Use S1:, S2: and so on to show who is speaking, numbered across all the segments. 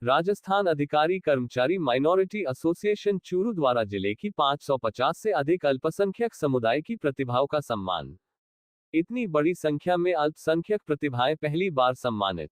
S1: राजस्थान अधिकारी कर्मचारी minority association Churu द्वारा जिले की 550 से अधिक अल्पसंख्यक समुदाय की प्रतिभाओं का सम्मान। इतनी बड़ी संख्या में अल्पसंख्यक प्रतिभाएं पहली बार सम्मानित।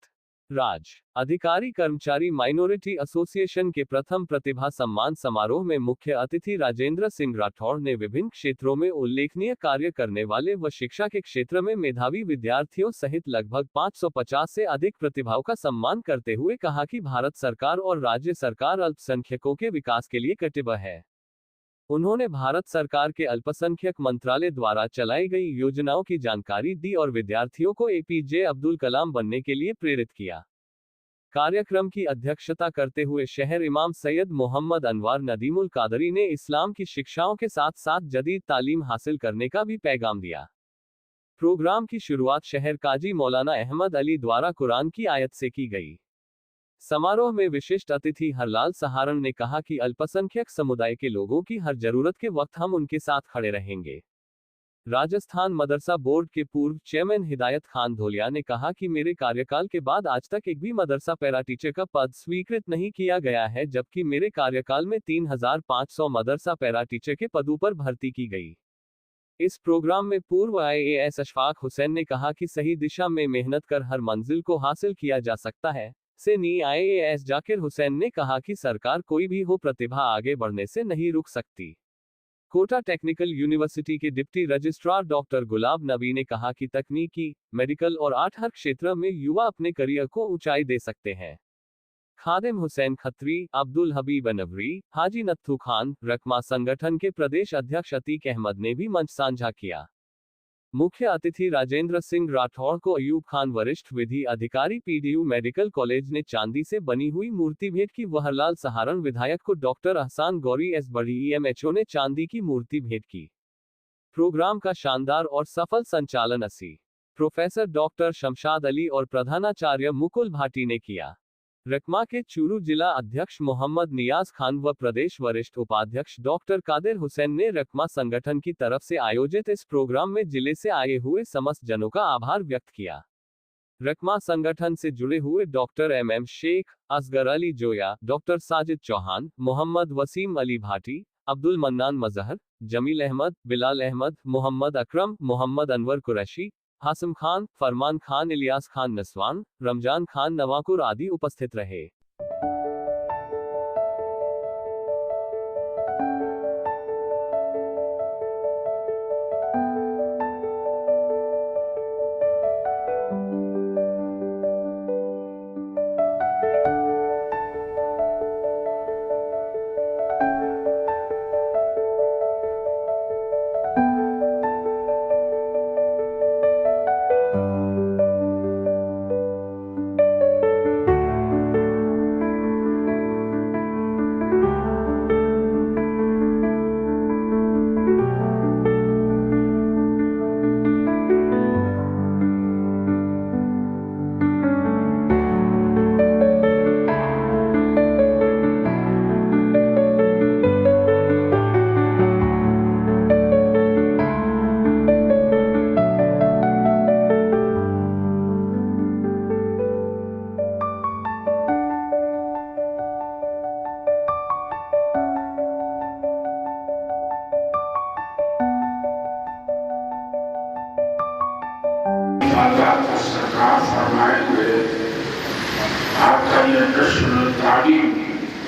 S1: राज्य अधिकारी कर्मचारी माइनॉरिटी एसोसिएशन के प्रथम प्रतिभा सम्मान समारोह में मुख्य अतिथि राजेंद्र सिंह राठौड़ ने विभिन्न क्षेत्रों में उल्लेखनीय कार्य करने वाले व शिक्षा के क्षेत्र में मेधावी विद्यार्थियों सहित लगभग 550 से अधिक प्रतिभाओं का सम्मान करते हुए कहा कि भारत सरकार और राज्य सरकार अल्पसंख्यकों के विकास के लिए कटिबद्ध है। उन्होंने भारत सरकार के अल्पसंख्यक मंत्रालय द्वारा चलाई गई योजनाओं की जानकारी दी और विद्यार्थियों को एपीजे अब्दुल कलाम बनने के लिए प्रेरित किया। कार्यक्रम की अध्यक्षता करते हुए शहर इमाम सैयद मोहम्मद अनवार नदीमुल कादरी ने इस्लाम की शिक्षाओं के साथ साथ जदीद तालीम हासिल करने का भी पैगाम दिया। प्रोग्राम की शुरुआत शहर काजी मौलाना अहमद अली द्वारा कुरान की आयत से की गई। समारोह में विशिष्ट अतिथि हरलाल सहारण ने कहा कि अल्पसंख्यक समुदाय के लोगों की हर जरूरत के वक्त हम उनके साथ खड़े रहेंगे। राजस्थान मदरसा बोर्ड के पूर्व चेयरमैन हिदायत खान धोलिया ने कहा कि मेरे कार्यकाल के बाद आज तक एक भी मदरसा पैरा टीचर का पद स्वीकृत नहीं किया गया है, जबकि मेरे कार्यकाल में 3500 मदरसा पैरा टीचर के पदों पर भर्ती की गई। इस प्रोग्राम में पूर्व IAS अशफाक हुसैन ने कहा कि सही दिशा में मेहनत कर हर मंजिल को हासिल किया जा सकता है। IAS जाकिर हुसैन ने कहा कि सरकार कोई भी हो, प्रतिभा आगे बढ़ने से नहीं रुक सकती। कोटा टेक्निकल यूनिवर्सिटी के डिप्टी रजिस्ट्रार डॉक्टर गुलाब नबी ने कहा कि तकनीकी, मेडिकल और आर्ट हर क्षेत्र में युवा अपने करियर को ऊंचाई दे सकते हैं। खादिम हुसैन खत्री, अब्दुल हबीब अनवरी, हाजी नत्थू खान, रकमा संगठन के प्रदेश अध्यक्ष अतीक अहमद ने भी मंच साझा किया। मुख्य अतिथि राजेंद्र सिंह राठौड़ को अयूब खान वरिष्ठ विधि अधिकारी PDU मेडिकल कॉलेज ने चांदी से बनी हुई मूर्ति भेंट की। हरलाल सहारण विधायक को डॉक्टर अहसान गौरी एस बड़ी EMHO ने चांदी की मूर्ति भेंट की। प्रोग्राम का शानदार और सफल संचालन प्रोफेसर डॉक्टर शमशाद अली और प्रधानाचार्य मुकुल भाटी ने किया। रकमा के चूरू जिला अध्यक्ष मोहम्मद नियाज खान व प्रदेश वरिष्ठ उपाध्यक्ष डॉक्टर कादिर हुसैन ने रकमा संगठन की तरफ से आयोजित इस प्रोग्राम में जिले से आए हुए समस्त जनों का आभार व्यक्त किया। रकमा संगठन से जुड़े हुए doctor MM Sheikh, Asgar Ali Joya, doctor Sajid Chauhan, Mohammad Wasim Ali Bhati, Abdul Mannan Mazhar, Jameel Ahmed, Bilal Ahmed, Mohammad Akram, Mohammad Anwar Qureshi, Hasim Khan, Farman Khan, Ilyas Khan Naswan, Ramzan Khan Nawakur आदि उपस्थित रहे।
S2: सरकार फरमाएंगे आपका ये प्रश्न तालीम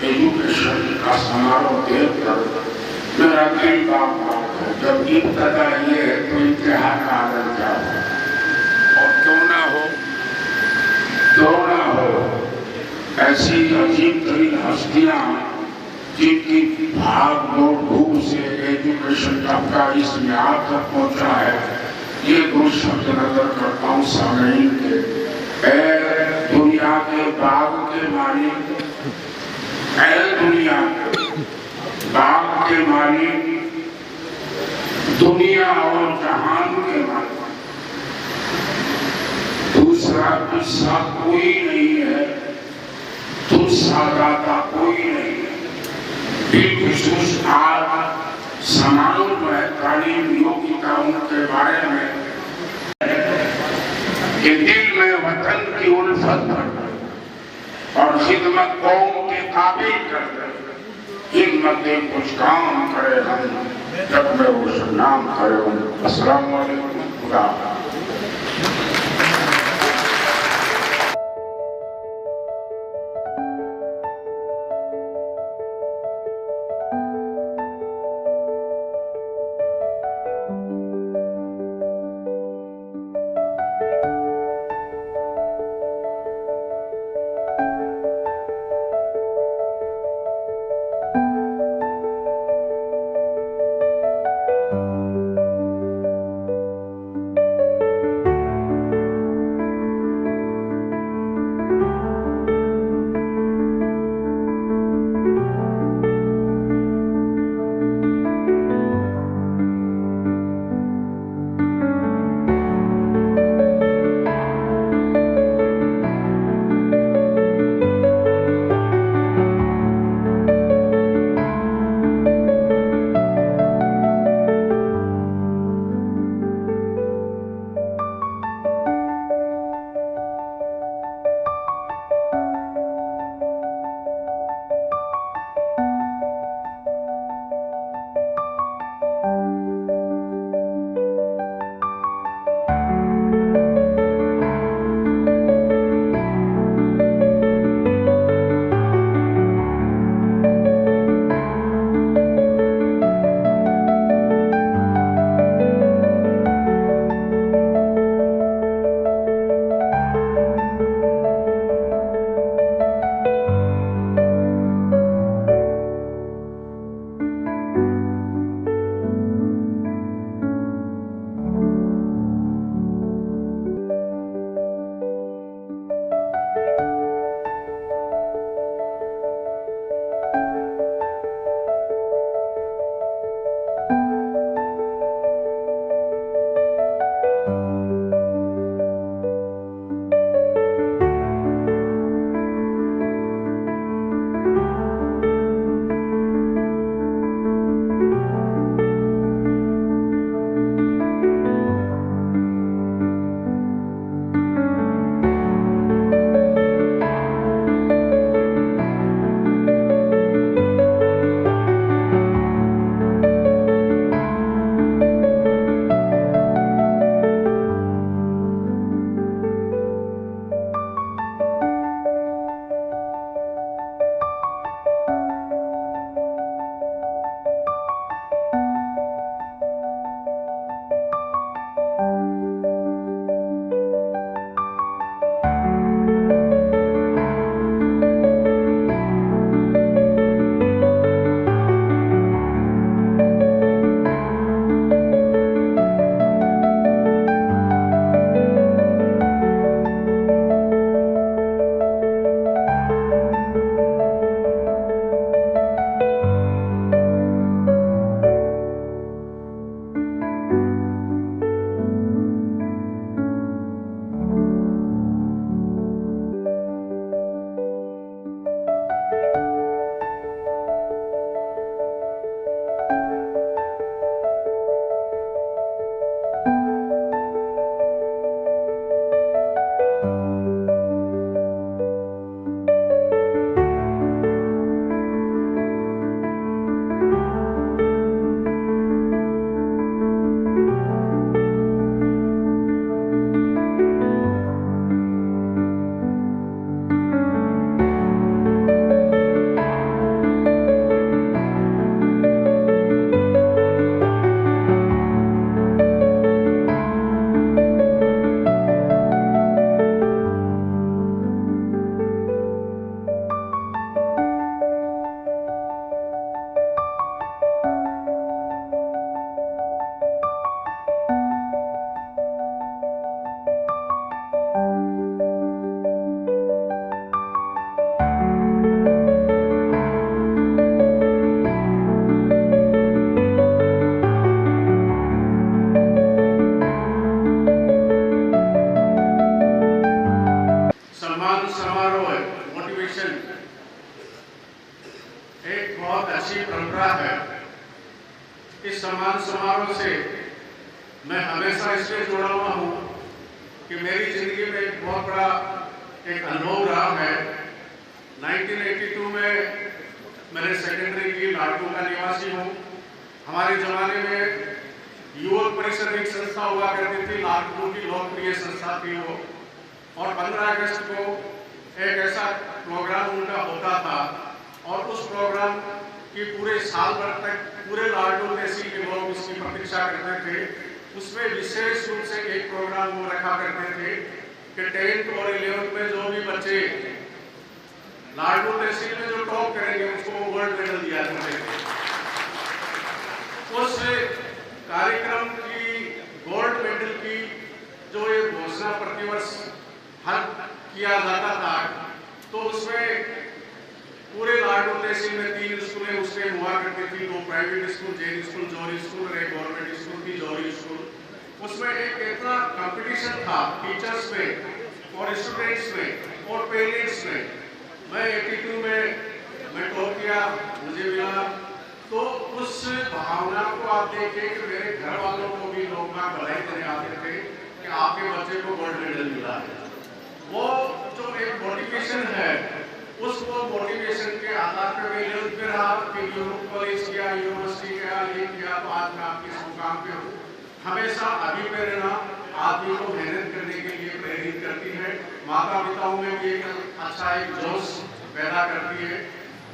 S2: एजुकेशन का समारोह देखकर मेरा दिल बात है। जब इब्तदा ये है तो इंतहा का आदम क्या हो, और क्यों ना हो ऐसी अजीब तरीन हस्तियां जिनकी भाग दौड़ धूप से एजुकेशन का इस म्यार तक पहुंचा है, ये दो शब्द नजर करता हूँ सामने के। दुनिया के बाग के मालिक, दुनिया के बाग के मालिक, दुनिया और जहान के मालिक, दूसरा किस्सा कोई नहीं है, दूसरा दाता कोई नहीं है। बिलखुसूस आज समारोह में तालीम योग्यता उनके बारे में कि दिल में वतन की उल्फत और खिदमत कौम के काबिल कर दे। हिम्मत दे कुछ काम करे हम, जब मैं वो नाम करे। अस्सलाम वालेकुम। खुदा
S3: इस सम्मान समारोह से मैं हमेशा इसलिए जुड़ा हुआ हूँ कि मेरी जिंदगी में एक बहुत बड़ा एक अनुभव रहा है 1982 में मैंने सेकेंडरी की लाडू का निवासी हूँ। हमारे ज़माने में युवक परिषद एक संस्था हुआ करती थी, लाडू की लोकप्रिय संस्था थी वो। और 15 अगस्त को एक ऐसा प्रोग्राम उनका होता था और उस प्रोग्राम की पूरे साल भर तक पूरे लाडू तहसील के लोग उसकी प्रतीक्षा करते थे। उसमें विशेष रूप से एक प्रोग्राम वो रखा करते थे कि 10th और 11th में जो भी बच्चे लाडू तहसील में जो टॉप करेंगे उसको गोल्ड मेडल दिया करते थे। उस कार्यक्रम की गोल्ड मेडल की जो एक घोषणा प्रतिवर्ष हर किया जाता था, तो उसमें पूरे लाडू तहसील में 3 स्कूलें उसमें हुआ करती थी, 2 प्राइवेट स्कूल, जैन स्कूल, जौहरी स्कूल और एक गवर्नमेंट स्कूल थी, जौहरी स्कूल। उसमें एक इतना कंपटीशन था टीचर्स में और स्टूडेंट्स में और पेरेंट्स में। मैं 82 में मैं टॉप किया, मुझे मिला। तो उस भावना को आप देखिए कि मेरे घर वालों को भी लोग बधाई देने आते थे कि आपके बच्चे को गोल्ड मेडल मिला है। वो जो एक मोटिवेशन है, उस वो मोटिवेशन के आधार पर मैं 11th में रहा कि कॉलेज किया, यूनिवर्सिटी किया, ये किया, तो आज मैं आपके इस मुकाम पे हूँ। हमेशा अभी प्रेरणा आदमी को मेहनत करने के लिए प्रेरित करती है। माता पिताओं में भी एक अच्छा एक जोश पैदा करती है।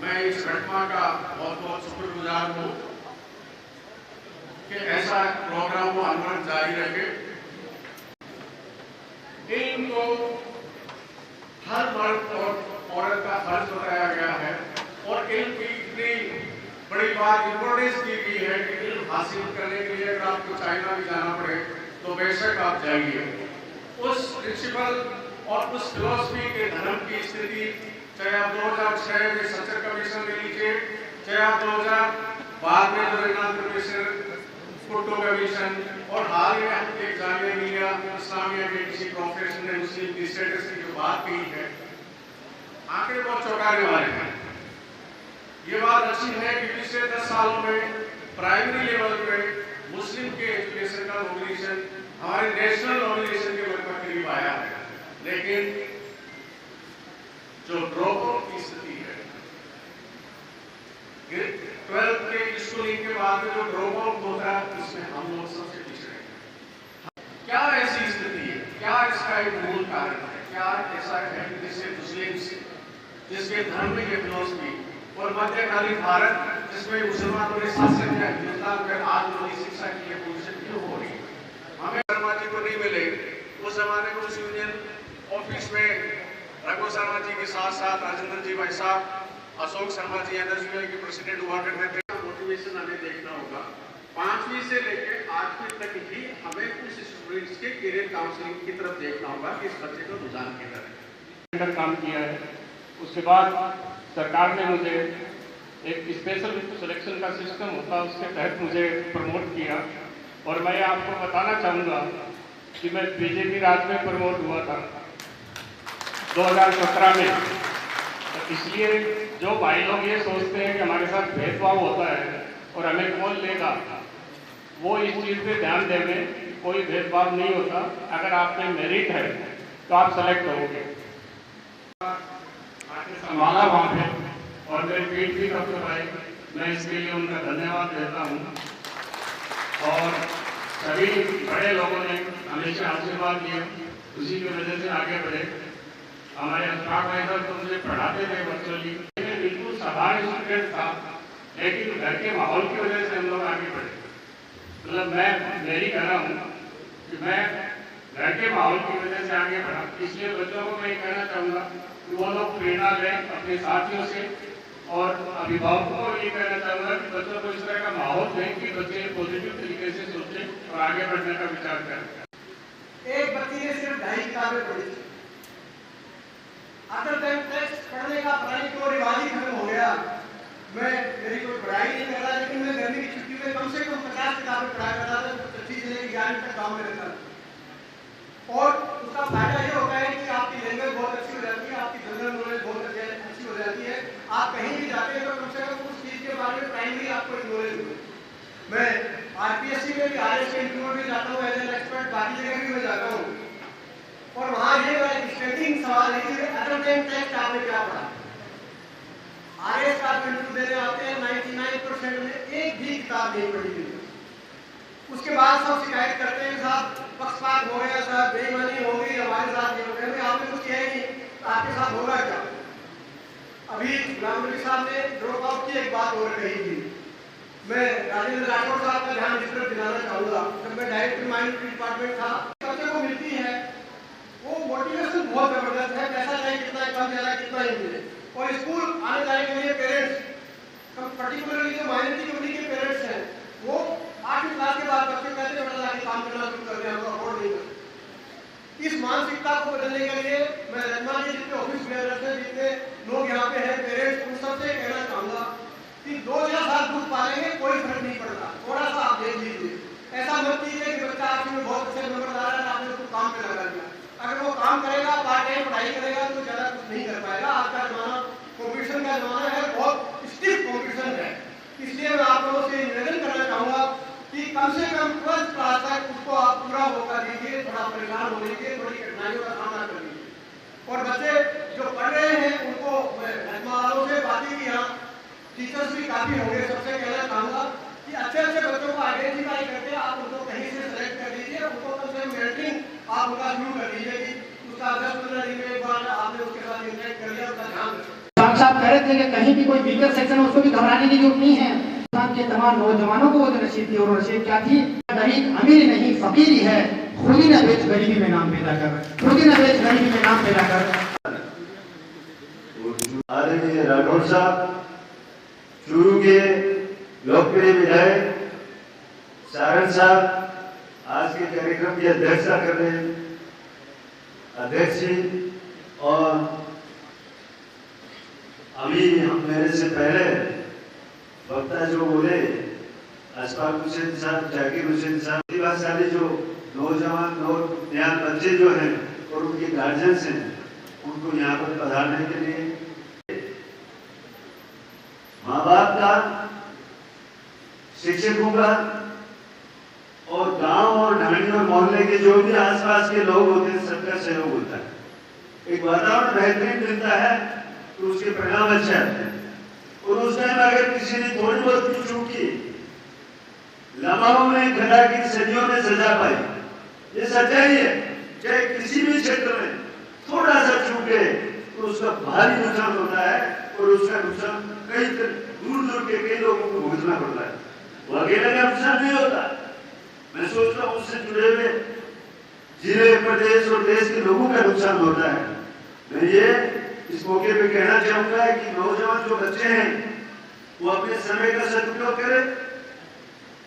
S3: मैं इस घटना का बहुत बहुत शुक्रगुजार हूँ कि ऐसा प्रोग्राम वो अनवरत जारी रखे। इल्म को हर मर्द और औरत का फर्ज बताया गया है और इल्म की इतनी बड़ी बात इम्पोर्टेंस दी गई है कि इल्म हासिल करने के लिए अगर आपको चाइना भी जाना पड़े तो बेशक आप जाइए। उस प्रिंसिपल और उस फिलॉसफी के धर्म की स्थिति, चाहे आप 2006 में सचर कमीशन ले लीजिए, चाहे आप 2000 बाद में जो रेगनाथ कमीशन, कुट्टो कमीशन और हाल में एक जामिया मिलिया इस्लामिया के किसी प्रोफेसर ने मुस्लिम की स्टेटस की जो बात कही है, आंकड़े बहुत चौंकाने वाले हैं। ये बात अच्छी है कि पिछले 10 सालों में प्राइमरी लेवल पे मुस्लिम के एजुकेशन का नॉमिनेशन हमारे नेशनल नॉमिनेशन के लगभग करीब आया है, लेकिन जो ड्रॉप आउट की स्थिति है, 12th के स्कूलिंग के बाद में जो ड्रॉप आउट होता है, उसमें हम लोग सबसे पिछड़े हैं। क्या ऐसी स्थिति है? क्या इसका एक मूल कारण है? क्या ऐसा है जिससे मुस्लिम्स, जिसके धर्म में ये फिलॉसफी और मध्यकालीन भारत जिसमें मुसलमानों ने शासन किया, हिंदुस्तान में आज उनकी शिक्षा की ये पोजीशन क्यों हो रही है? हमें शर्मा जी को नहीं मिले। उस जमाने में उस यूनियन ऑफिस में रघु शर्मा जी के साथ साथ राजेंद्र जी भाई साहब, अशोक शर्मा जी एनएसयूआई के प्रेसिडेंट हुआ करते थे। मोटिवेशन हमें देखना होगा। 5वीं से लेकर 8वीं तक ही हमें उस स्टूडेंट्स के करियर काउंसलिंग की तरफ देखना होगा कि इस बच्चे को रुझान की तरह
S4: काम किया है। उसके बाद सरकार ने मुझे एक स्पेशल सिलेक्शन का सिस्टम होता है, उसके तहत मुझे प्रमोट किया। और मैं आपको बताना चाहूँगा कि मैं बीजेपी राज में प्रमोट हुआ था 2017 में। तो इसलिए जो भाई लोग ये सोचते हैं कि हमारे साथ भेदभाव होता है और हमें कौन लेगा, वो इस चीज़ पे ध्यान देंगे। कोई भेदभाव नहीं होता। अगर आप में मेरिट है तो आप सेलेक्ट होंगे। संभाला वहाँ पे और मेरी पीठ भी थपथपाई, मैं इसके लिए उनका धन्यवाद देता हूँ। और सभी बड़े लोगों ने हमेशा आशीर्वाद दिया, उसी की वजह से आगे बढ़े। हमारे अशफाक भाई साहब तो मुझे पढ़ाते थे वर्चुअली, मैं बिल्कुल साधारण स्टूडेंट था, लेकिन घर के माहौल की वजह से हम लोग आगे बढ़े। मतलब मैं मेरी कह रहा हूँ कि मैं घर के माहौल की वजह से आगे बढ़ा। इसलिए बच्चों को मैं कहना चाहूँगा कि वो लोग प्रेरणा लें अपने साथियों से, और अभिभावकों को ये कहना चाहूँगा कि बच्चों को इस तरह का माहौल दें कि बच्चे पॉजिटिव तरीके से सोचें और आगे बढ़ने का विचार करें।
S5: एक बच्ची ने सिर्फ 2.5 किताबें पढ़ी, अदर देन टेक्स्ट पढ़ने का पढ़ाई को रिवाज ही खत्म हो गया। मेरी कोई पढ़ाई नहीं कर रहा, लेकिन मैं गर्मी की छुट्टी में कम से कम 50 किताबें पढ़ा करता था, 25 से लेकर 11 तक गाँव में रहता था। और उसका फायदा ये होता है कि आपकी लैंग्वेज बहुत अच्छी हो जाती है, आपकी जनरल नॉलेज बहुत अच्छी हो जाती है। आप कहीं भी जाते हैं तो कम से कम उस चीज़ के बारे में प्राइमरी आपको नॉलेज हो। मैं आरपीएससी में भी, आरएस के इंटरव्यू में जाता हूँ एज एन एक्सपर्ट, बाकी जगह भी मैं जाता हूँ, और वहाँ ये स्टैंडिंग सवाल है कि अदर देन टेक्स्ट आपने क्या पढ़ा। एग्जाम इंटरव्यू देने आते हैं 99% ने एक भी किताब नहीं पढ़ी हुई। उसके बाद सब शिकायत करते हैं साहब पक्षपात हो गया, साहब बेईमानी हो गई, हमारे साथ ये हो गया। भाई आपने कुछ किया ही नहीं, आपके साथ होगा क्या? अभी गुलाम नबी साहब ने ड्रॉप आउट की एक बात और कही थी, मैं राजेंद्र राठौर साहब का ध्यान इस तरफ दिलाना चाहूँगा। जब मैं डायरेक्टर माइनॉरिटी डिपार्टमेंट था, बच्चे को मिलती है वो मोटिवेशन बहुत जबरदस्त है, पैसा चाहे कितना कम ज़्यादा कितना ही मिले। और स्कूल आने जाने के लिए पेरेंट्स पर्टिकुलरली जो माइनॉरिटी कम्युनिटी के पेरेंट्स हैं वो 8वीं क्लास के बाद बच्चे कहते हैं बेटा जाके काम करना शुरू कर दें, हमको अफोर्ड नहीं कर। इस मानसिकता को बदलने के लिए मैं रहमा के जितने ऑफिस मेंबर्स हैं, जितने लोग यहाँ पे हैं पेरेंट्स, उन सबसे कहना चाहूँगा कि 2 या 7 ग्रुप पालेंगे कोई फर्क नहीं पड़ता। थोड़ा सा आप देख लीजिए, ऐसा मत कीजिए कि बच्चा आपके में बहुत अच्छे नंबर ला रहा है आपने उसको काम पे लगा दिया। अगर वो काम करेगा, पार्ट टाइम पढ़ाई करेगा तो ज़्यादा कुछ नहीं कर पाएगा। आज का जमाना कॉम्पिटिशन का जमाना है, बहुत स्टिफ कॉम्पिटिशन है। इसलिए मैं आप लोगों से निवेदन करना चाहूँगा कि कम से कम 12th क्लास तक उसको आप पूरा मौका दीजिए, थोड़ा परेशान होने के, थोड़ी कठिनाइयों का सामना कर लीजिए। और बच्चे जो पढ़ रहे हैं उनको रहमा वालों से बाकी भी यहाँ टीचर्स भी काफ़ी होंगे, सबसे कहना चाहूँगा कि अच्छे अच्छे बच्चों को आइडेंटिफाई करके आप उनको कहीं से सेलेक्ट कर दीजिए, उनको कम से कम मेंटरिंग आप उनका शुरू कर दीजिए कि उसका 10-15 दिन में एक बार आपने उसके साथ इंटरेक्ट कर लिया, उसका ध्यान रखें।
S6: साहब कह रहे थे कि कहीं भी कोई वीकर सेक्शन है उसको भी घबराने की जरूरत नहीं है। के तमाम नौजवानों को वो जो नसीहत थी और नसीहत क्या थी, गरीब अमीर नहीं फकीर ही है, खुद ही न बेच गरीबी में नाम पैदा कर, खुद ही न बेच गरीबी में नाम पैदा कर।
S7: आदरणीय राठौर साहब, चूरू के लोकप्रिय विधायक सारण साहब आज के कार्यक्रम की अध्यक्षता कर रहे हैं, अध्यक्ष जी, और अभी मेरे से पहले वक्ता जो बोले अशफाक हुसैन साहब, जाकिर हुसैन साहब, प्रतिभाशाली जो नौजवान नौजवान बच्चे जो हैं और उनके गार्जियंस हैं, उनको यहाँ पर पधारने के लिए माँ बाप का, शिक्षकों का और गांव और ढाणी और मोहल्ले के जो भी आसपास के लोग होते हैं सबका सहयोग होता है। एक वातावरण बेहतरीन मिलता है तो उसके परिणाम अच्छे आते हैं। और उस टाइम अगर किसी ने थोड़ी बहुत भी चूक की, लम्हाओं में घटा की सदियों में सजा पाई, ये सच्चाई है। चाहे किसी भी क्षेत्र में थोड़ा सा चूके तो उसका भारी नुकसान होता है और उसका नुकसान कई दूर दूर के कई लोगों को भुगतना पड़ता है। वो अकेले का नुकसान नहीं होता। मैं सोचता हूँ उससे जुड़े हुए जिले, प्रदेश और देश के लोगों का नुकसान होता है। मैं ये इस मौके पे कहना चाहूंगा कि नौजवान जो बच्चे हैं वो अपने समय का सदुपयोग करें,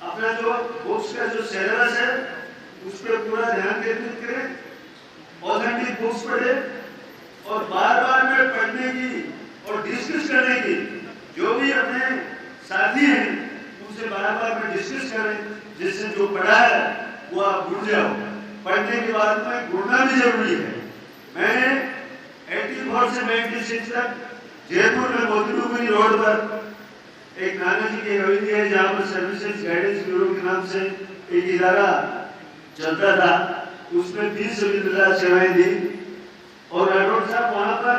S7: अपना जो बुक्स का जो सिलेबस है उस पर पूरा ध्यान केंद्रित करें, ऑथेंटिक बुक्स पढ़ें और बार बार में पढ़ने की और डिस्कस करने की, जो भी अपने साथी हैं उनसे बार बार में डिस्कस करें, जिससे जो पढ़ा है वो आप भूल जाओ। पढ़ने के बाद में घूमना भी जरूरी है। मैंने 84 से 96 तक जयपुर में मोतीडूंगरी रोड पर एक नाना जी की हवेली है जहाँ पर सर्विसेज गाइडेंस ब्यूरो के नाम से एक इदारा चलता था, उसमें 20 विद्यालय सेवाएं दी। और राठौर साहब वहाँ पर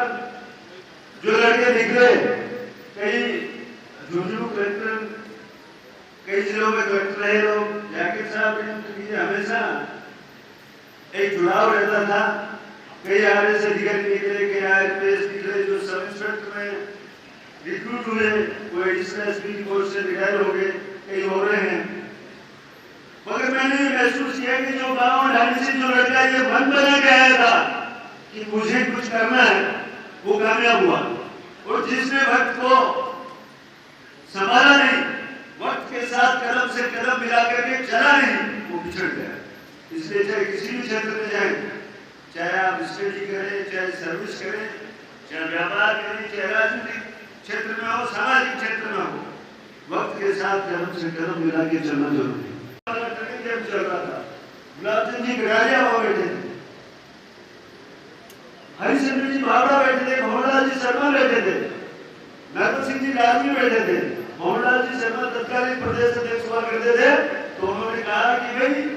S7: जो लड़के निकले, कई झुंझुनू कलेक्टर, कई जिलों में कलेक्टर रहे लोग, जाकिर साहब ने हमेशा एक जुड़ाव रहता था। कई आरएस अधिकारी निकले, कई आईपीएस निकले, जो सब इंस्पेक्टर में रिक्रूट हुए, वो एडिशनल एसपी की पोस्ट से रिटायर हो गए, कई हो रहे हैं। मगर मैंने ये महसूस किया कि जो गांव ढाणी से जो लड़का ये मन बना के आया था कि मुझे कुछ करना है, वो कामयाब हुआ। और जिसने वक्त को संभाला नहीं, वक्त के साथ कदम से कदम मिला करके चला नहीं, वो बिछड़ गया। इसलिए चाहे किसी भी क्षेत्र में जाए, चाहे आप स्टडी करें, चाहे सर्विस करें, चाहे व्यापार करें, चाहे राजनीतिक क्षेत्र में हो, सामाजिक क्षेत्र में हो, वक्त के साथ कदम से कदम मिला के चलना जरूरी है। चल रहा था, गुलाब चंद जी गरारिया वहां बैठे थे, हरिशंकर जी बावड़ा बैठे थे, मोहनलाल जी शर्मा बैठे थे, नाथ सिंह जी लालमी बैठे थे। मोहनलाल जी शर्मा तत्कालीन प्रदेश अध्यक्ष हुआ करते थे, तो उन्होंने कहा कि भाई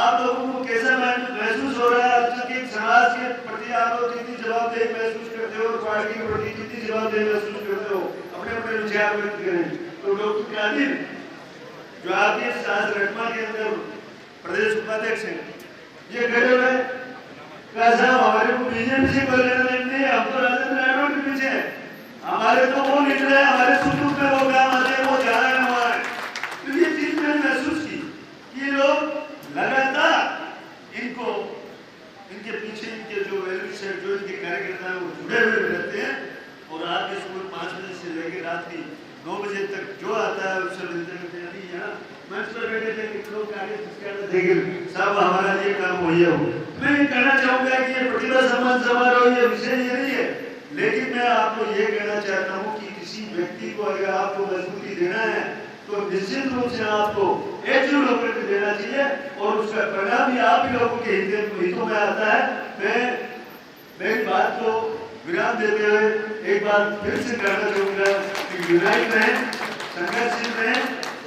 S7: आप लोगों को कैसा महसूस हो रहा है, अब तक समाज के प्रति आप लोग कितनी जवाबदेही महसूस करते हो और पार्टी के प्रति कितनी जवाबदेही महसूस करते हो। विचार व्यक्त करें। तो डॉक्टर कादिर जो आपके साथ रटमा के अंदर प्रदेश उपाध्यक्ष हैं, ये खड़े हुए कहा साहब हमारे को बीजेपी से कोई लेना देना नहीं, हम तो राजेंद्र राठौड़ के पीछे हैं, हमारे तो वो लीडर है, हमारे सुख में वो काम आते हैं, वो जा रहे हैं हमारे। तो ये चीज मैंने महसूस की कि ये लोग लगातार इनको इनके पीछे इनके जो वैल्यू सेट जो इनके कार्यकर्ता हैं वो जुड़े हुए रहते हैं और रात के सुबह 5 बजे से लेकर रात की 9 बजे तक जो आता है उससे मिलते रहते हैं। यहाँ मंच पर बैठे थे लोग साहब हमारा ये काम मुहैया हो। मैं ये कहना चाहूंगा कि ये प्रतिभा सम्मान समारोह ये विषय ये नहीं है, लेकिन मैं आपको ये कहना चाहता हूँ कि किसी व्यक्ति को अगर आपको मजबूती देना है तो निश्चित रूप से आपको एकजुट होकर देना चाहिए और उसका परिणाम भी आप ही लोगों के हितों में आता है। मैं इस बात को विराम देते हुए एक बार फिर से कहना चाहूंगा कि यूनाइट रहें, संघर्षशील रहें,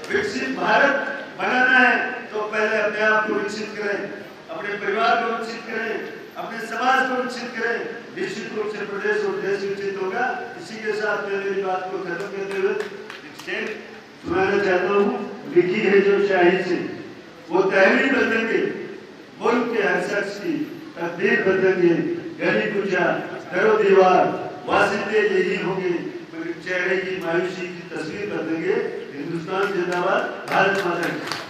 S7: विकसित भारत बनाना है तो पहले अपने आप को विकसित करें, अपने परिवार को विकसित करें, अपने समाज को विकसित करें, निश्चित रूप से प्रदेश और देश विकसित होगा। इसी के साथ मैं मेरी बात को खत्म करते हुए स्टेट सुनाना चाहता हूँ, लिखी है जो शाही से वो तहरीर बदलेंगे, मुल्क के हर शख्स की तकदीर बदलेंगे, गली कुचा करो दीवार वासिंदे यही होंगे, चेहरे की मायूसी की तस्वीर बदलेंगे। हिंदुस्तान जिंदाबाद, भारत माता की।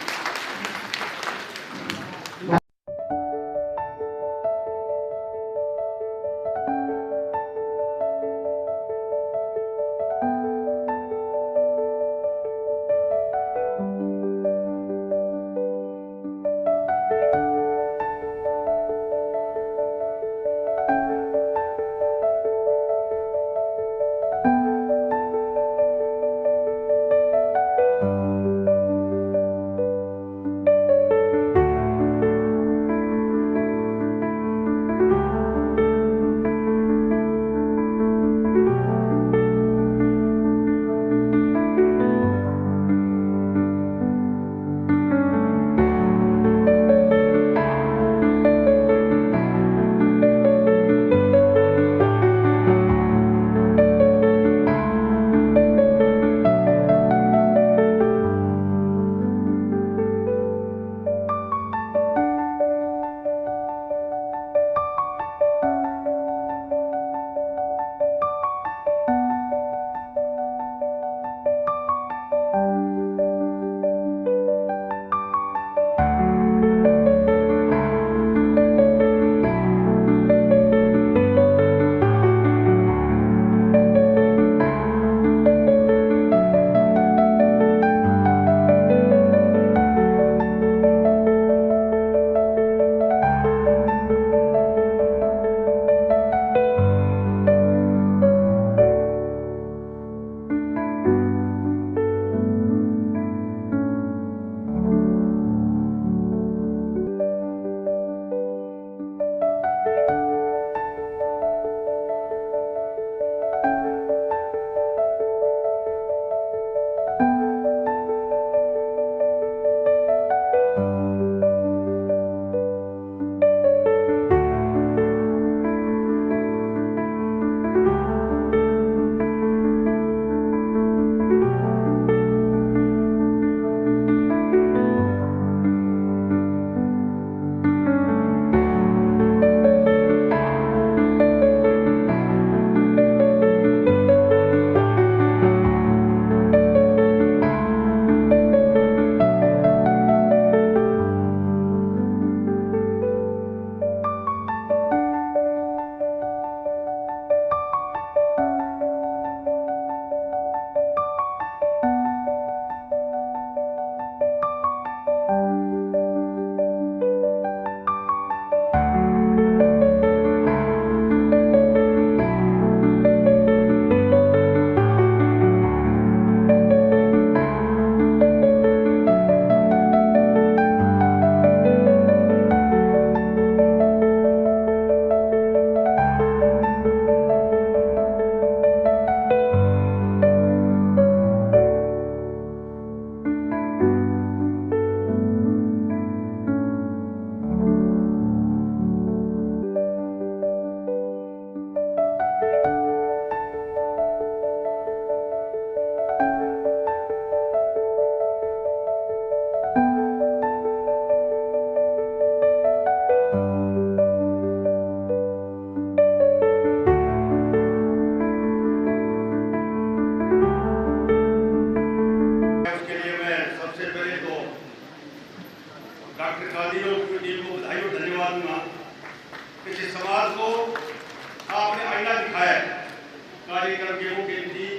S3: गेहूं के लिए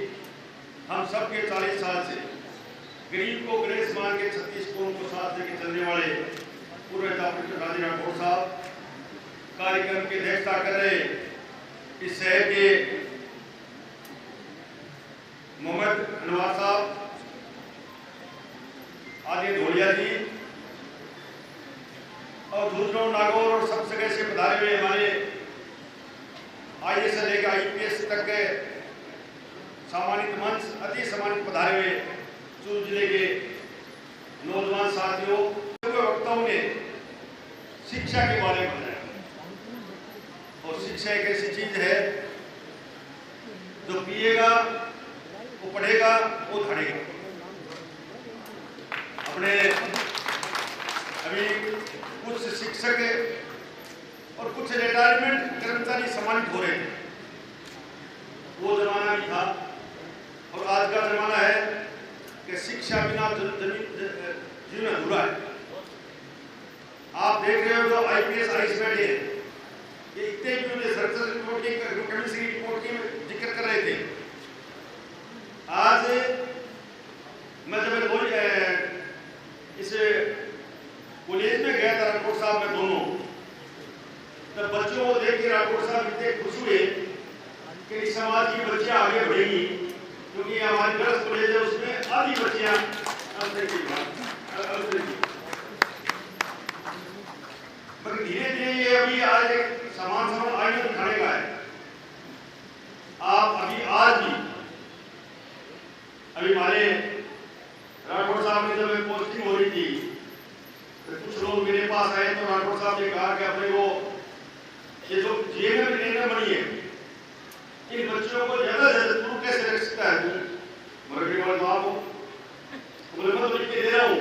S3: हम सबके 40 साल से गरीब को ग्रेस मान के 36 करोड़ को साथ लेके चलने वाले पूर्व राजे राठौर साहब कार्यक्रम की अध्यक्षता कर रहे इस शहर के मोहम्मद अनवार साहब, आदि धोलिया जी और दूसरों नागौर और सब जगह से पधारे हुए हमारे IAS से लेकर IPS तक के सम्मानित मंच, अति सम्मानित पधारे हुए चूरू जिले के नौजवान साथियों, वक्ताओं ने शिक्षा के बारे में बताया। और शिक्षा एक ऐसी चीज है जो पिएगा वो पढ़ेगा वो धड़ेगा। अपने अभी कुछ शिक्षक और कुछ रिटायरमेंट कर्मचारी सम्मानित हो रहे थे, वो जमाना भी था। और आज का जमाना है कि शिक्षा बिना जीवन अधूरा है। आप देख रहे हो जो IPS IAS बैठे हैं, ये इतने भी सर्च रिपोर्ट की केमिस्ट्री रिपोर्ट की जिक्र कर रहे थे। आज मैं जब इस कॉलेज में गया था राठौर साहब में दोनों, तब बच्चों को देख के राठौर साहब इतने खुश हुए कि इस समाज की बच्चियां आगे बढ़ेगी, क्योंकि हमारी गर्ल्स कॉलेज है उसमें आधी बच्चियां मगर धीरे धीरे ये अभी आज एक समान आगे दिखाने का है। आप अभी आज भी अभी हमारे राठौर साहब ने जब पोस्टिंग हो रही थी तो कुछ लोग मेरे पास आए तो राठौर साहब ने कहा कि अपने वो ये जो जेल में ट्रेनर बनी है इन बच्चों को ज्यादा से ज्यादा तू कैसे रख सकता है? तू मगर वाले तो आप हो, बोले मैं तो लिख के दे रहा हूँ,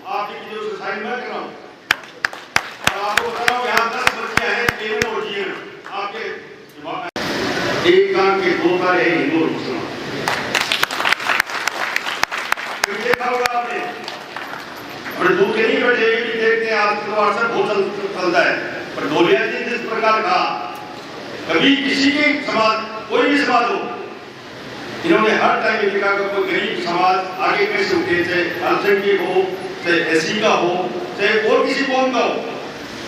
S3: आप लिख दीजिए, उससे साइन मैं कर रहा हूँ। और आपको बता रहा हूँ यहाँ 10 बच्चियां हैं जेल और जीएन आपके जवाब एक काम के 2 तारे हैं हिंदू और मुसलमान। देखा होगा आपने और दूर के नहीं बैठे भी देखते हैं आज तो व्हाट्सएप बहुत चलता है। पर धोलिया जी जिस प्रकार का कभी किसी के समाज कोई भी समाज हो, इन्होंने हर टाइम देखा कि कोई गरीब समाज आगे कैसे उठे, चाहे अल्पसंख्यक हो, चाहे SC का हो, चाहे और किसी कौम का हो,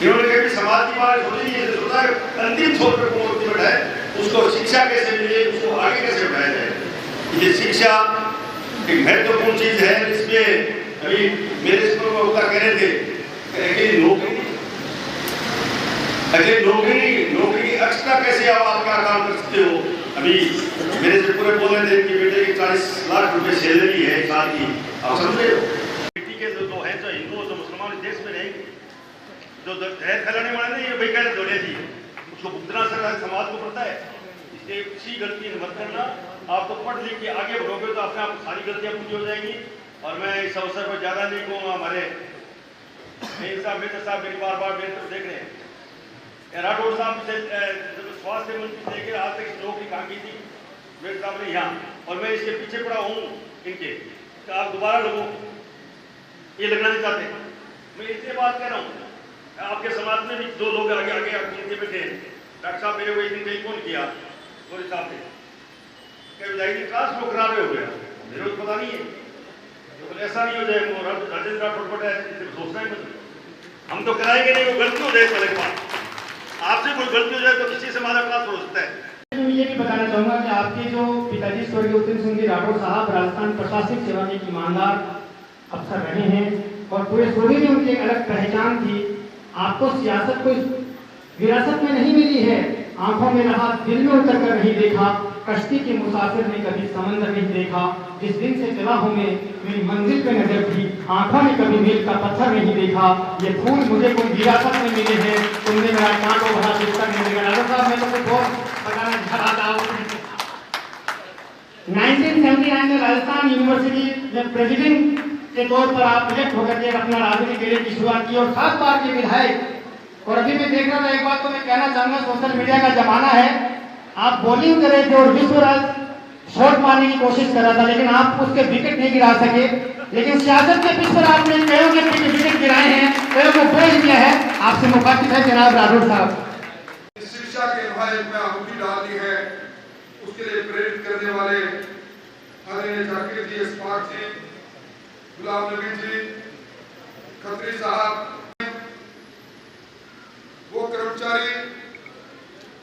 S3: इन्होंने कभी समाज की बात सोची नहीं। सोचा अंतिम छोर पर कौन बैठा है उसको शिक्षा कैसे मिले, उसको आगे कैसे बढ़ाया जाए। ये शिक्षा एक महत्वपूर्ण चीज है। इसमें अभी मेरे स्कूल में होता कह रहे थे नौकरी एक्स्ट्रा कैसे आप क्या काम कर सकते हो। अभी मेरे से पूरे बोल रहे थे कि बेटे की 40 लाख रुपए सैलरी है साल की। आप समझे बेटी के जो है जो हिंदू जो मुसलमान देश में रहेंगे, जो जहर फैलाने वाले नहीं है भाई कह रहे जी उसको भुगतना समाज को पड़ता है। इसलिए किसी गलती मत करना। आप तो पढ़ लिख के आगे बढ़ोगे तो अपने आप सारी गलतियां पूरी हो जाएंगी। और मैं इस अवसर पर ज्यादा नहीं कहूँगा, हमारे मित्र साहब मेरी बार बार मेरे तरफ देख रहे हैं। राठौर साहब से स्वास्थ्य मंत्री से लेकर आज तक नौकरी कहाँ की थी मेरे साहब ने यहाँ, और मैं इसके पीछे पड़ा हूँ इनके, तो आप दोबारा लोगों ये लगना नहीं चाहते। मैं इसलिए बात कर रहा हूँ आपके समाज में भी 2 लोग आगे आगे नीचे बैठे हैं। डॉक्टर साहब मेरे को एक दिन टेलीफोन किया गोरे साहब ने कि क्लास को खराब हो गया, मेरे को पता नहीं है। तो बोले ऐसा नहीं हो जाए, राजेंद्र राठौर पटा है सोचना ही मतलब हम तो कराएंगे नहीं, वो गलती हो जाए पहले के बाद आपसे कोई गलती हो जाए तो किसी से हमारा क्लास हो सकता है।
S6: मैं ये भी बताना चाहूंगा कि आपके जो पिताजी स्वर्गीय उतम सिंह जी राठौर साहब राजस्थान प्रशासनिक सेवा के ईमानदार अफसर रहे हैं और पूरे सूबे में उनकी एक अलग पहचान थी। आपको सियासत कोई विरासत में नहीं मिली है, आंखों में रहा, दिल में उतर कर नहीं देखा। कश्ती के मुसाफिर ने कभी समंदर नहीं देखा। जिस दिन से चला हूं मैं मेरी मंजिल पे नजर थी, आंखों ने कभी मील का पत्थर नहीं देखा। ये फूल मुझे कोई विरासत में मिले हैं, तुमने मेरा कांटो भरा बिस्तर नहीं देखा। राजा साहब मैं तो बहुत बताना चाहता हूं 1979 में राजस्थान यूनिवर्सिटी में प्रेसिडेंट के तौर पर आप इलेक्ट होकर के अपना राजनीतिक करियर की शुरुआत की और 7 बार के विधायक। और अभी मैं देख रहा था, एक बात तो मैं कहना चाहूंगा, सोशल मीडिया का जमाना है, आप बॉलिंग कर रहे थे और विश्वराज शॉट मारने की कोशिश कर रहा था, लेकिन आप उसके विकेट नहीं गिरा सके। लेकिन सियासत के पिच पर आपने कईयों के विकेट गिराए हैं, कईयों को बोल दिया है। आपसे मुखातिब है जनाब राठौर साहब।
S8: शिक्षा के भाई में आहुति डालनी है, उसके लिए प्रेरित करने करने वाले आदरणीय जाकिर जी, इस्फाक जी, गुलाम नबी जी, खत्री साहब, वो कर्मचारी,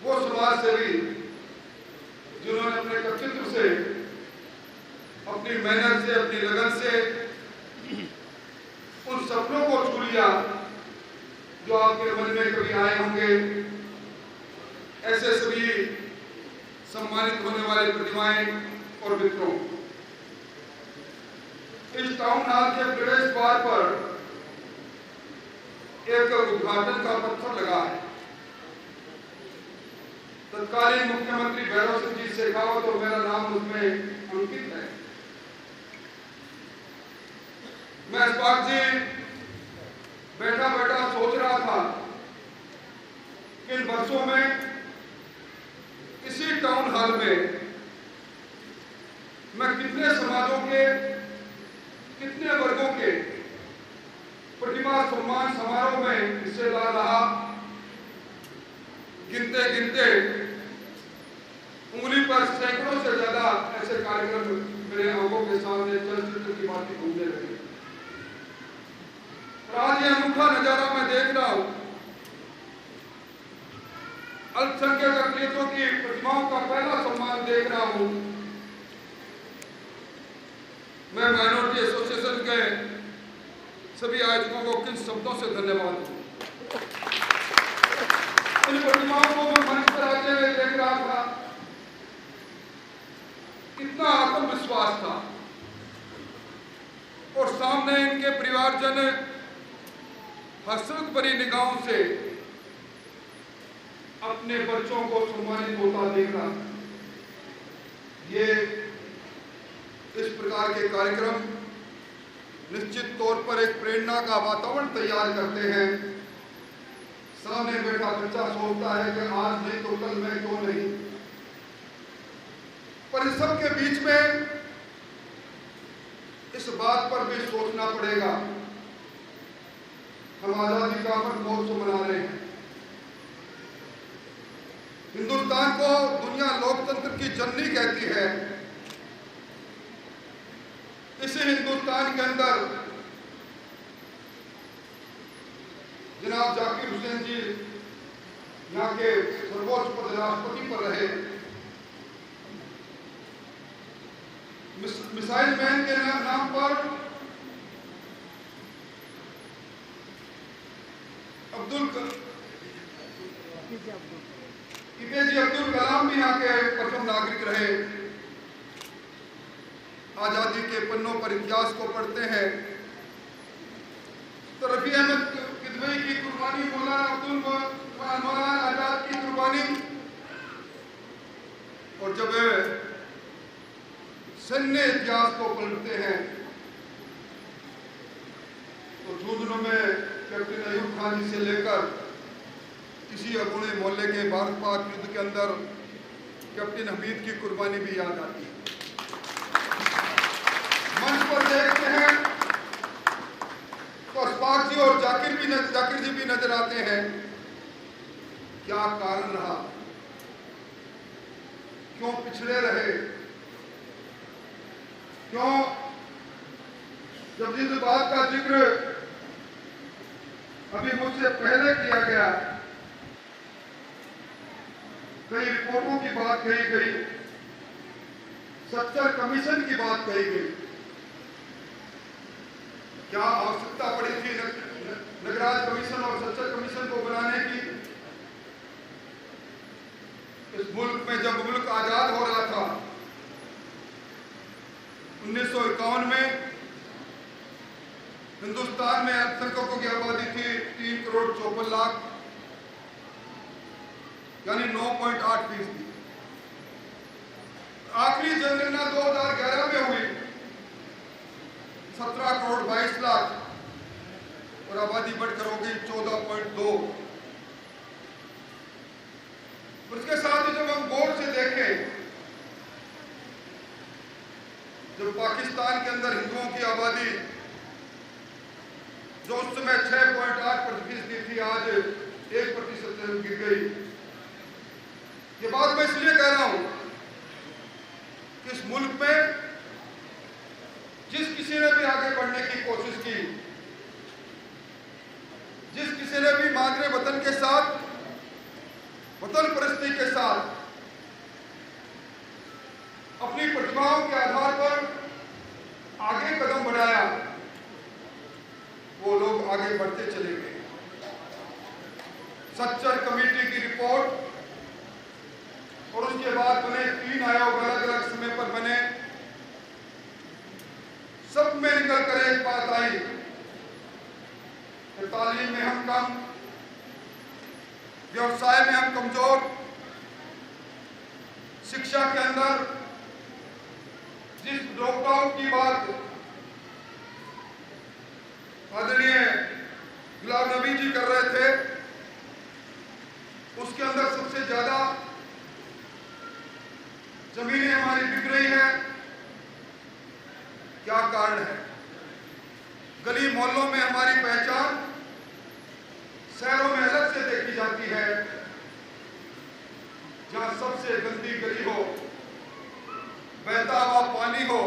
S8: वो समाज सेवी जिन्होंने अपने व्यक्तित्व से, अपनी मेहनत से, अपनी लगन से उन सपनों को छू लिया जो आपके मन में कभी आए होंगे। ऐसे सभी सम्मानित होने वाले प्रतिभाएं और मित्रों, इस टाउन हॉल के प्रवेश द्वार पर एक उद्घाटन का पत्थर लगा है। तत्कालीन मुख्यमंत्री भैरव सिंह जी शेखावत और मेरा नाम उसमें अंकित है। मैं इस्फाक जी बैठा बैठा सोच रहा था कि इन वर्षों में इसी टाउन हॉल में मैं कितने समाजों के, कितने वर्गों के प्रतिभा सम्मान समारोह में हिस्से ला रहा। गिनते गिनते उंगली पर सैकड़ों से ज्यादा ऐसे कार्यक्रम मेरे आंखों के सामने चलचित्र की बातें घूमने लगी। आज यह अनूठा नजारा मैं देख रहा हूं। अल्पसंख्यक अकलियतों की प्रतिभाओं का पहला सम्मान देख रहा हूं। मैं माइनॉरिटी एसोसिएशन के सभी आयोजकों को किन शब्दों से धन्यवाद दूं। इन प्रतिभाओं को मैं मंच पर आते हुए देख रहा था, कितना आत्मविश्वास था, और सामने इनके परिवारजन हसरत भरी निगाहों से अपने बच्चों को सम्मानित होता देख रहा। ये इस प्रकार के कार्यक्रम निश्चित तौर पर एक प्रेरणा का वातावरण तैयार करते हैं। सामने बैठा बच्चा सोचता है कि आज नहीं तो कल मैं क्यों नहीं, पर इस सब के बीच में इस बात पर भी सोचना पड़ेगा, हम आजादी का अमृत महोत्सव मना रहे हैं। हिंदुस्तान को दुनिया लोकतंत्र की जननी कहती है। इसी हिंदुस्तान के अंदर जनाब जाकिर हुसैन जी यहाँ के सर्वोच्च पद राष्ट्रपति पर रहे। मिसाइल मैन के नाम पर एपीजे अब्दुल कलाम भी यहाँ के प्रथम नागरिक रहे। आजादी के पन्नों पर इतिहास को पढ़ते हैं तो रफी अहमद किदवई की कुर्बानी, मौलाना आजाद की कुर्बानी, और जब सैन्य इतिहास को पढ़ते हैं तो झुंझुनू में कैप्टन अयूब खान जी से लेकर इसी अगुणे मोहल्ले के भारत पाक युद्ध के अंदर कैप्टन हमीद की कुर्बानी भी याद आती है। मंच पर देखते हैं तो इस्फाक जी और जाकिर जी भी नजर आते हैं। क्या कारण रहा, क्यों पिछड़े रहे, क्यों जब जिस बात का जिक्र अभी मुझसे पहले किया गया, कई रिपोर्टों की बात कही गई, सच्चर कमीशन की बात कही गई, क्या आवश्यकता पड़ी थी नगराज कमीशन और सच्चर कमीशन को बनाने की? इस मुल्क में जब मुल्क आजाद हो रहा था 1951 में, हिंदुस्तान में अल्पसंख्यकों की आबादी थी 3,54,00,000, यानी 9.8%। आखिरी जनगणना 2011 में हुई 17,22,00,000 और आबादी बढ़कर हो गई 14.2। उसके साथ ही जब हम गौर से देखें, जब पाकिस्तान के अंदर हिंदुओं की आबादी जो उस समय 6.8% थी, आज 1% गिर गई। ये बात मैं इसलिए कह रहा हूं इस मुल्क में जिस किसी ने भी आगे बढ़ने की कोशिश की, जिस किसी ने भी मादरे वतन के साथ, वतन परस्ती के साथ अपनी प्रतिभाओं के आधार पर आगे कदम बढ़ाया, वो लोग आगे बढ़ते चले गए। सच्चर कमेटी की रिपोर्ट और उसके बाद बने 3 आयोग अलग अलग समय पर बने, सब में निकल कर एक बात आई कि तालीम में हम कम, व्यवसाय में हम कमजोर, शिक्षा के अंदर जिस लॉकडाउन की बात आदरणीय गुलाम नबी जी कर रहे थे, उसके अंदर सबसे ज्यादा जमीनें हमारी बिक रही है। क्या कारण है? गली मोहल्लों में हमारी पहचान शहरों में अलग से देखी जाती है। जहां सबसे गंदी गली हो, बहता हुआ पानी हो,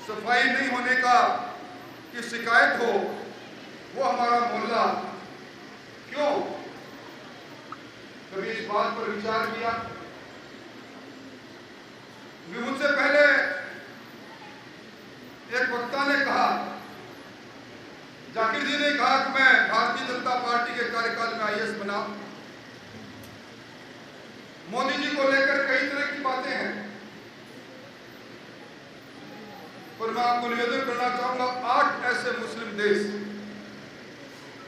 S8: सफाई नहीं होने की शिकायत हो, वो हमारा मोहल्ला। क्यों? कभी इस बात पर विचार किया? मुझसे पहले एक वक्ता ने कहा, जाकिर जी ने कहा कि मैं भारतीय जनता पार्टी के कार्यकाल में IAS बना। मोदी जी को लेकर कई तरह की बातें हैं, पर मैं आपको निवेदन करना चाहूंगा, 8 ऐसे मुस्लिम देश,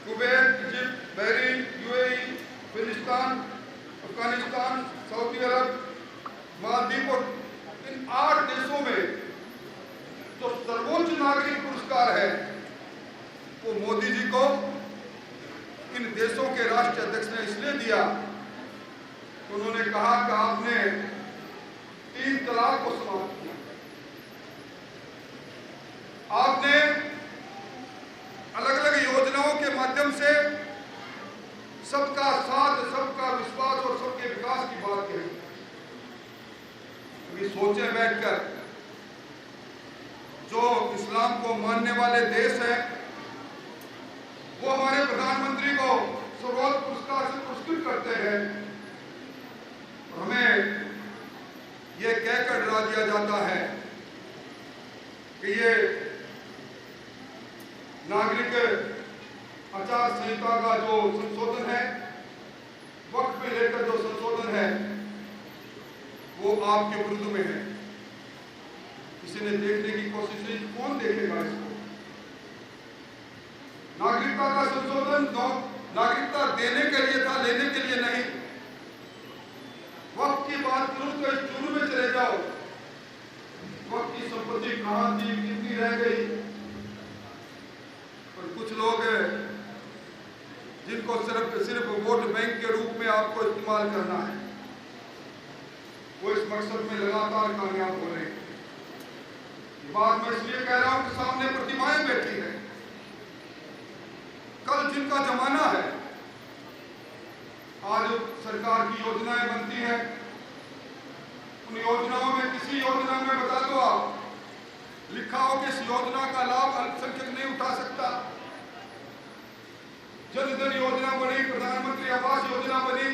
S8: कुवैत, इजिप्ट, बहरीन, UAE, फिलिस्तीन, अफगानिस्तान, सऊदी अरब, मालदीव, और इन 8 देशों में जो सर्वोच्च नागरिक पुरस्कार है, वो मोदी जी को इन देशों के राष्ट्रीय अध्यक्ष ने इसलिए दिया, उन्होंने कहा कि आपने 3 तलाक को समाप्त किया, आपने अलग अलग योजनाओं के माध्यम से सबका साथ, सबका विश्वास और सबके विकास की बात कही। अभी सोचे बैठकर, जो इस्लाम को मानने वाले देश हैं, वो हमारे प्रधानमंत्री को सर्वोच्च पुरस्कार से पुरस्कृत करते हैं, हमें ये कहकर डरा दिया जाता है कि ये नागरिक आचार संहिता का जो संशोधन है, वक्त में लेकर जो संशोधन है, वो आपके विरुद्ध में है। किसी ने देखने की कोशिश नहीं, कौन देखेगा इसको? नागरिकता का संशोधन नागरिकता देने के लिए था, लेने के लिए नहीं। वक्त की बात करूं तो इस चूरू में चले जाओ, वक्त की संपत्ति कहां थी, कितनी रह गई, और कुछ लोग जिनको सिर्फ वोट बैंक के रूप में आपको इस्तेमाल करना है, वो इस मकसद में लगातार कामयाब हो रहे हैं। बात मैं इसलिए कह रहा हूं कि सामने प्रतिमाएं बैठी है, कल जिनका जमाना है, आज सरकार की योजनाएं बनती हैं, उन योजनाओं में किसी योजना में बता दो आप, लिखा हो कि इस योजना का लाभ अल्पसंख्यक नहीं उठा सकता। जन धन योजना बनी, प्रधानमंत्री आवास योजना बनी,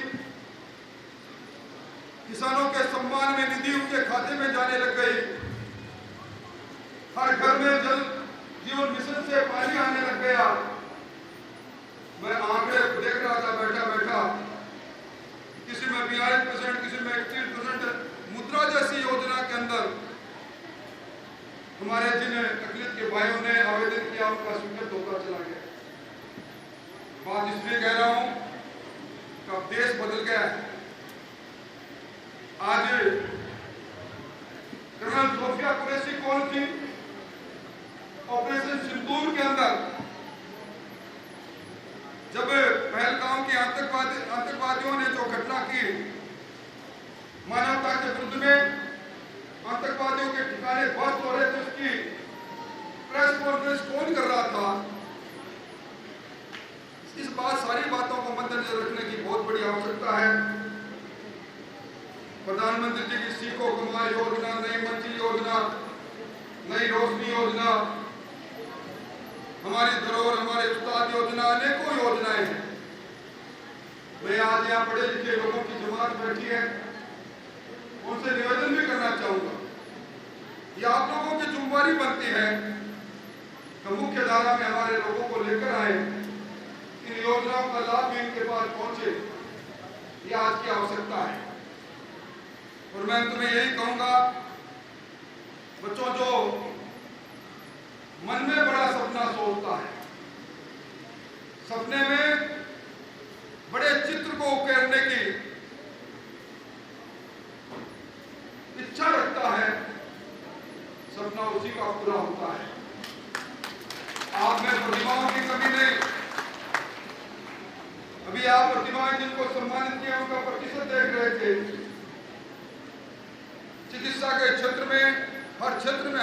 S8: किसानों के सम्मान में निधि उनके खाते में जाने लग गई, हर घर में जल जीवन मिशन से पानी आने लग गया। मैं आंकड़े देख रहा था बैठा बैठा, किसी में 42%, किसी में 31%। मुद्रा जैसी योजना के अंदर हमारे जिन अखिलेश के भाइयों ने आवेदन किया, उनका स्वीकृत होता चला गया। बात इसलिए कह रहा हूं कि अब देश बदल गया है। आज कर्नल सोफिया कुरैशी कौन थी? ऑपरेशन सिंदूर के अंदर जब पहलगाम के आतंकवादियों ने जो घटना की, मानवता के विरुद्ध में आतंकवादियों के ठिकाने ध्वस्त हो रहे थे, उसकी प्रेस कॉन्फ्रेंस कौन कर रहा था? इस सारी बातों को मद्देनजर रखने की बहुत बड़ी आवश्यकता है। प्रधानमंत्री जी की सीखो कमाए योजना, नई मंजिल योजना, नई रोशनी योजना, हमारी धरोहर हमारे उस्ताद योजना, अनेकों योजनाएं हैं। मैं आज यहाँ पढ़े लिखे लोगों की जमात बैठी है, उनसे निवेदन भी करना चाहूंगा। ये आप लोगों की जिम्मेदारी बनती है कि मुख्य धारा में हमारे लोगों को लेकर आए, इन योजनाओं का लाभ भी इनके पास पहुंचे, ये आज की आवश्यकता है। और मैं तुम्हें यही कहूंगा, बच्चों, जो मन में बड़ा सपना सोचता है, सपने में बड़े चित्र को उकेरने की इच्छा रखता है, सपना उसी का पूरा होता है। आप में प्रतिभाओं की कमी नहीं। अभी आप प्रतिभाएं जिनको सम्मानित किया उनका प्रतिशत देख रहे थे। चिकित्सा के क्षेत्र में, हर क्षेत्र में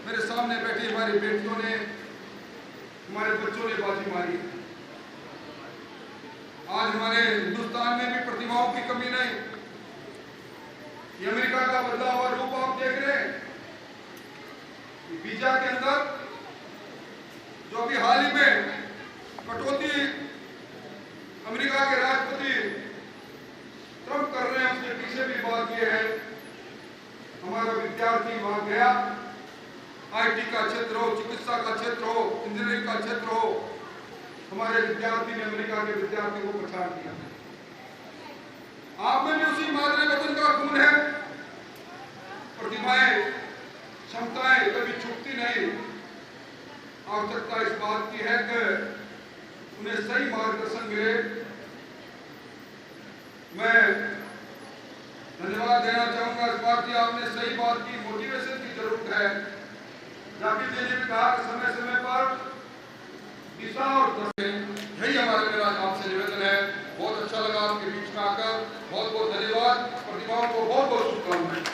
S8: मेरे सामने बैठी हमारी बेटियों ने, हमारे बच्चों ने बाजी मारी। आज हमारे हिंदुस्तान में भी प्रतिभाओं की कमी नहीं। ये अमेरिका का बदला हुआ रूप आप देख रहे हैं। वीजा के अंदर जो अभी हाल ही में कटौती अमेरिका के राष्ट्रपति ट्रंप कर रहे हैं, उसके पीछे भी बात यह है, हमारा विद्यार्थी वहां गया, आईटी का क्षेत्र हो, चिकित्सा का क्षेत्र हो, इंजीनियरिंग का क्षेत्र हो, हमारे विद्यार्थी ने अमेरिका के विद्यार्थी को पछाड़ दिया। आप में भी उसी मादरे वतन का खून है। प्रतिभाएं, क्षमताएं कभी छूटती नहीं। आवश्यकता इस बात की है कि उन्हें सही मार्गदर्शन मिले। मैं धन्यवाद देना चाहूंगा इस बात की, आपने सही बात की, मोटिवेशन की जरूरत है। जाकिर जी ने भी कहा कि समय समय पर दिशा और यही हमारा मेरा आपसे निवेदन है। बहुत अच्छा लगा आपके बीच में आकर। बहुत बहुत धन्यवाद। प्रतिभाओं को बहुत बहुत शुभकामनाएं।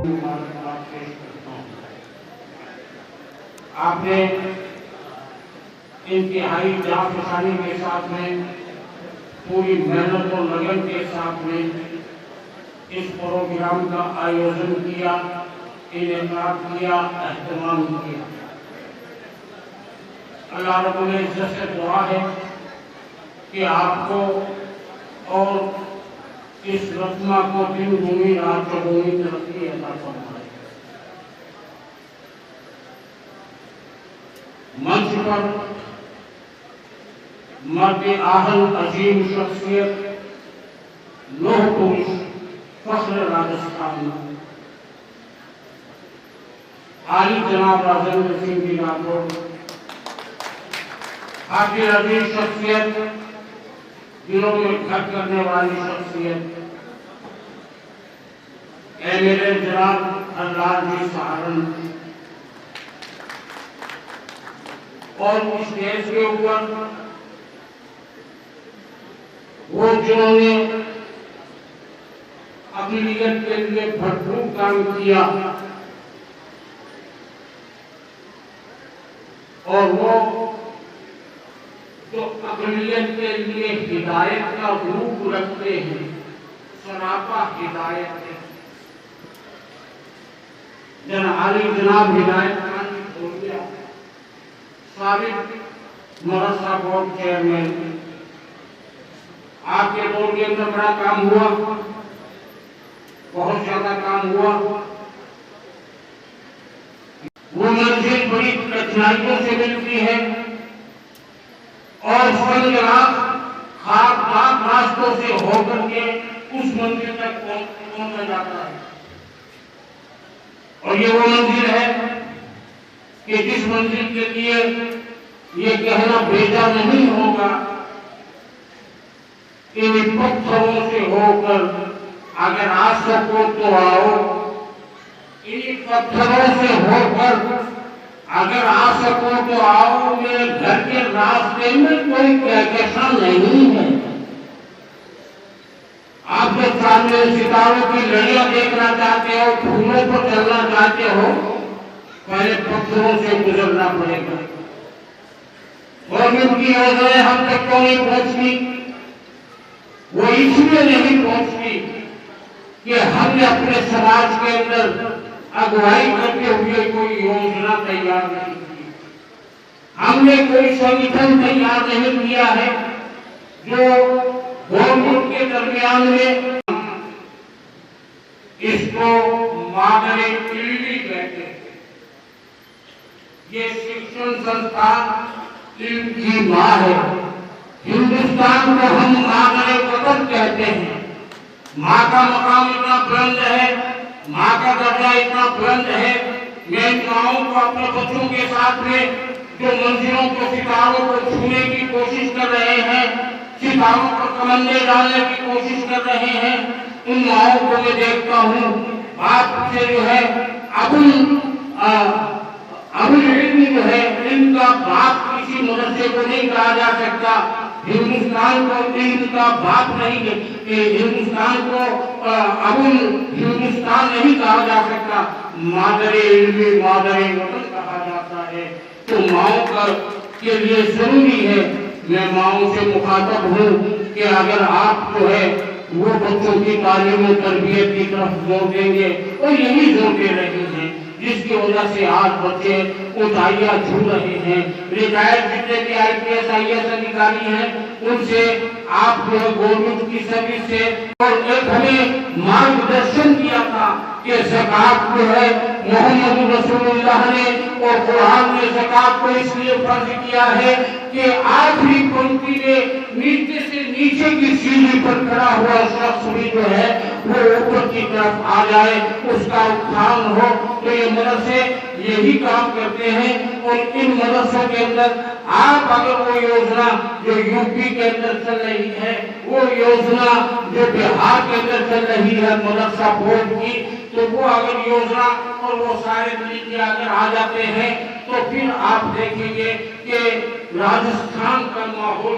S4: मुबारकबाद पेश करता हूं। आपने इंतहाई जाफशानी के साथ में, पूरी मेहनत और लगन के साथ में इस प्रोग्राम का आयोजन किया, इनेकाद किया, एहतमाम किया। अल्लाह रब्बुल इज्जत से दुआ है कि आपको और इस रत्ना को दिन दूनी रात चौगुनी तरक्की अता फरमाए। मंच पर मर्द आहल अजीम शख्सियत, लोह पुरुष, फख्र राजस्थान, आली जनाब राजेंद्र सिंह जी राठौर, हाफिज अजीज शख्सियत, दिलों में घर करने वाली शख्सियत, मेरे जनाब अल्लाह जी सहारन, और इस देश के ऊपर वो जिन्होंने अक़लियत के लिए भरपूर काम किया, और वो जो अक़लियत के लिए हिदायत का रूप रखते हैं, सरापा हिदायत है। जनाब हिदायत खान जी बोलिया, साबिक मदरसा बोर्ड चेयरमैन, आपके दौर के अंदर बड़ा काम हुआ, बहुत ज्यादा काम हुआ। वो मंजिल बड़ी कठिनाइयों से मिलती है और संग्राम खाक रास्तों से होकर के उस मंजिल तक पहुंचा जाता है। और ये वो मंजिल है कि जिस मंजिल के लिए ये कहना भेजा नहीं होगा कि इन पत्थरों से होकर अगर आ सको तो आओ, इन पत्थरों से होकर अगर आ सको तो आओ, मेरे घर के रास्ते में कोई कहकशां नहीं है। आप जो सामने सितारों की लड़ियां देखना चाहते हो, फूलों पर चलना चाहते हो, पहले पत्थरों से गुजरना पड़ेगा। गवर्नमेंट की योजनाएं हम तक क्यों नहीं पहुंचती? वो इसलिए नहीं पहुंचती कि हमने अपने समाज के अंदर अगुवाई करते हुए कोई योजना तैयार नहीं की, हमने कोई संगठन तैयार नहीं किया है जो गवर्नमेंट के दरमियान में इसको मादरे इल्मी कहते हैं। ये शिक्षण संस्थान इल्म की मां है। हिंदुस्तान को हम मादरे वतन कहते हैं। माँ का मकाम इतना बुलंद है, माँ का दर्जा इतना बुलंद है। मैं माओं को अपने बच्चों के साथ में जो मंजिलों को, सितारों को छूने की कोशिश कर रहे हैं, सितारों पर कमंदे डालने की कोशिश कर रहे हैं, उन माओं को मैं देखता हूँ। बाप से जो है अबुल इल्म जो है, इनका बाप किसी मदरसे को नहीं कहा जा सकता। हिंदुस्तान को इल्म का बाप नहीं है, हिंदुस्तान को अबुल हिंदुस्तान नहीं कहा जा सकता, मादरे इल्मी, मादरे वतन कहा जाता है। तो माओं का के लिए जरूरी है, मैं माओं से मुखातब हूँ कि अगर आप जो है वो बच्चों की तालीम और तरबियत की तरफ जोर देंगे, और यही जोर दे रहे हैं, जिसकी वजह से आज बच्चे ऊंचाइयां छू रहे हैं। रिटायर्ड जितने भी IPS IAS अधिकारी हैं, उनसे आप जो है गवर्नमेंट की सर्विस से, और एक हमें मार्गदर्शन किया था कि ज़कात जो है मोहम्मद रसूलुल्लाह ने और कुरान ने ज़कात को इसलिए फर्ज किया है कि आखिरी पंक्ति में नीचे से नीचे की सीढ़ी पर खड़ा हुआ शख्स भी जो है वो ऊपर की तरफ आ जाए, उसका उत्थान हो। तो ये मदरसे यही काम करते हैं। और इन मदरसों के अंदर आप अगर वो योजना जो यूपी के अंदर चल रही है, वो योजना जो बिहार के अंदर चल रही है मदरसा बोर्ड की, तो वो अगर योजना और वो सारे तरीके अगर आ जाते हैं, तो फिर आप देखेंगे कि राजस्थान का माहौल